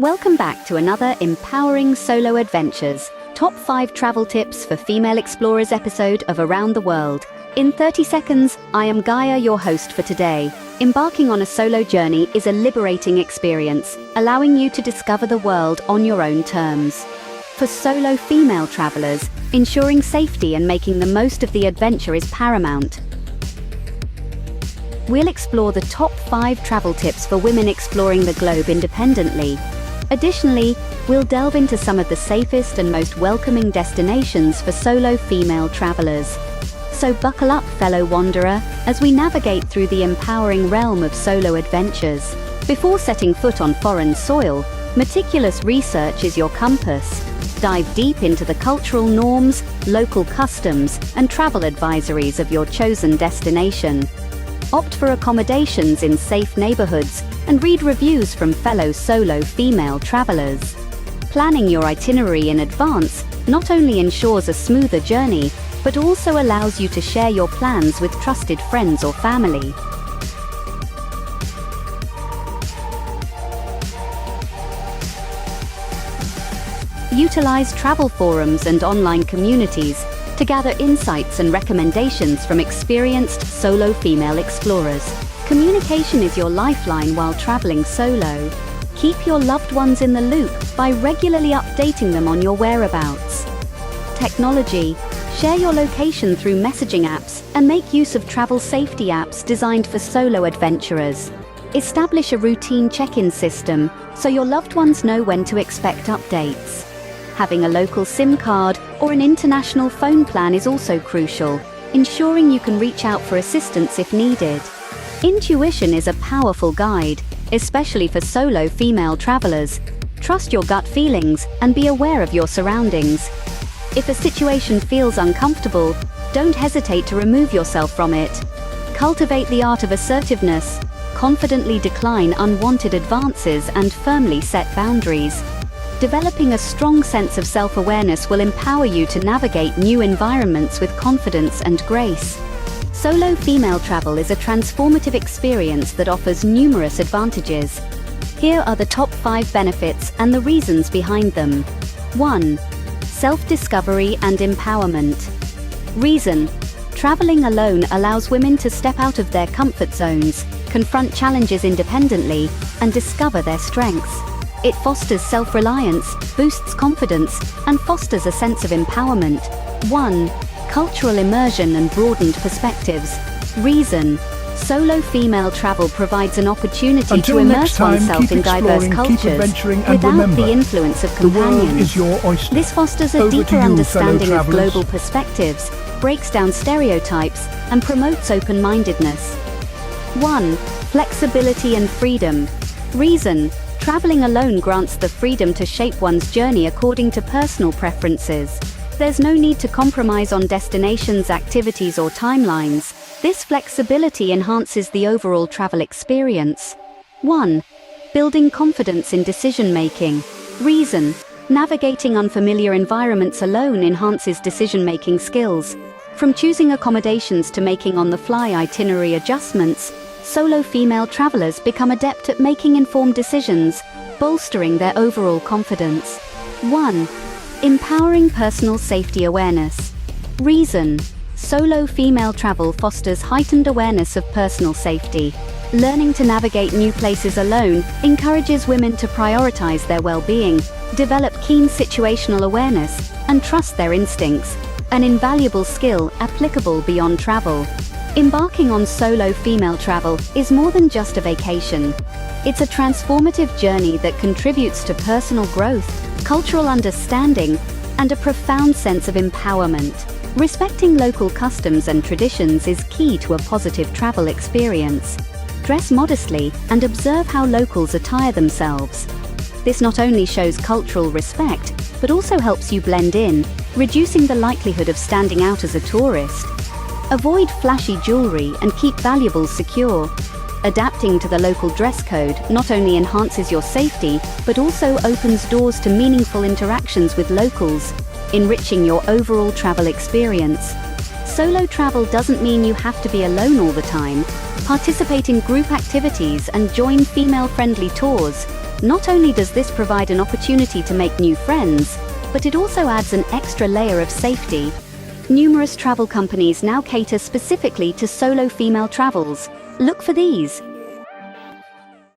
Welcome back to another empowering solo adventures, top 5 travel tips for female explorers episode of Around the World. In 30 seconds, I am Gaia, your host for today. Embarking on a solo journey is a liberating experience, allowing you to discover the world on your own terms. For solo female travelers, ensuring safety and making the most of the adventure is paramount. We'll explore the top 5 travel tips for women exploring the globe independently. Additionally, we'll delve into some of the safest and most welcoming destinations for solo female travelers. So buckle up, fellow wanderer, as we navigate through the empowering realm of solo adventures. Before setting foot on foreign soil, meticulous research is your compass. Dive deep into the cultural norms, local customs, and travel advisories of your chosen destination. Opt for accommodations in safe neighborhoods and read reviews from fellow solo female travelers. Planning your itinerary in advance not only ensures a smoother journey, but also allows you to share your plans with trusted friends or family. Utilize travel forums and online communities to gather insights and recommendations from experienced solo female explorers. Communication is your lifeline while traveling solo. Keep your loved ones in the loop by regularly updating them on your whereabouts. Technology. Share your location through messaging apps and make use of travel safety apps designed for solo adventurers. Establish a routine check-in system so your loved ones know when to expect updates. Having a local SIM card or an international phone plan is also crucial, ensuring you can reach out for assistance if needed. Intuition is a powerful guide, especially for solo female travelers. Trust your gut feelings and be aware of your surroundings. If a situation feels uncomfortable, don't hesitate to remove yourself from it. Cultivate the art of assertiveness, confidently decline unwanted advances and firmly set boundaries. Developing a strong sense of self-awareness will empower you to navigate new environments with confidence and grace. Solo female travel is a transformative experience that offers numerous advantages. Here are the top 5 benefits and the reasons behind them. 1. Self-discovery and empowerment. Reason: traveling alone allows women to step out of their comfort zones, confront challenges independently, and discover their strengths. It fosters self-reliance, boosts confidence, and fosters a sense of empowerment. 1. Cultural immersion and broadened perspectives. Reason: solo female travel provides an opportunity Until to next immerse time, oneself keep in diverse exploring, keep cultures adventuring, and without remember, the influence of the world companions. is your oyster. This fosters a Over to deeper you, understanding fellow of travelers. global perspectives, breaks down stereotypes, and promotes open-mindedness. 1. Flexibility and freedom. Reason: traveling alone grants the freedom to shape one's journey according to personal preferences. There's no need to compromise on destinations, activities, or timelines. This flexibility enhances the overall travel experience. 1. Building confidence in decision-making. Reason: navigating unfamiliar environments alone enhances decision-making skills. From choosing accommodations to making on-the-fly itinerary adjustments, solo female travelers become adept at making informed decisions, bolstering their overall confidence. 1. Empowering personal safety awareness. Reason: solo female travel fosters heightened awareness of personal safety. Learning to navigate new places alone encourages women to prioritize their well-being, develop keen situational awareness, and trust their instincts, an invaluable skill applicable beyond travel. Embarking on solo female travel is more than just a vacation. It's a transformative journey that contributes to personal growth, cultural understanding, and a profound sense of empowerment. Respecting local customs and traditions is key to a positive travel experience. Dress modestly and observe how locals attire themselves. This not only shows cultural respect, but also helps you blend in, reducing the likelihood of standing out as a tourist. Avoid flashy jewelry and keep valuables secure. Adapting to the local dress code not only enhances your safety, but also opens doors to meaningful interactions with locals, enriching your overall travel experience. Solo travel doesn't mean you have to be alone all the time. Participate in group activities and join female-friendly tours, Not only does this provide an opportunity to make new friends, but it also adds an extra layer of safety. Numerous travel companies now cater specifically to solo female travels. Look for these.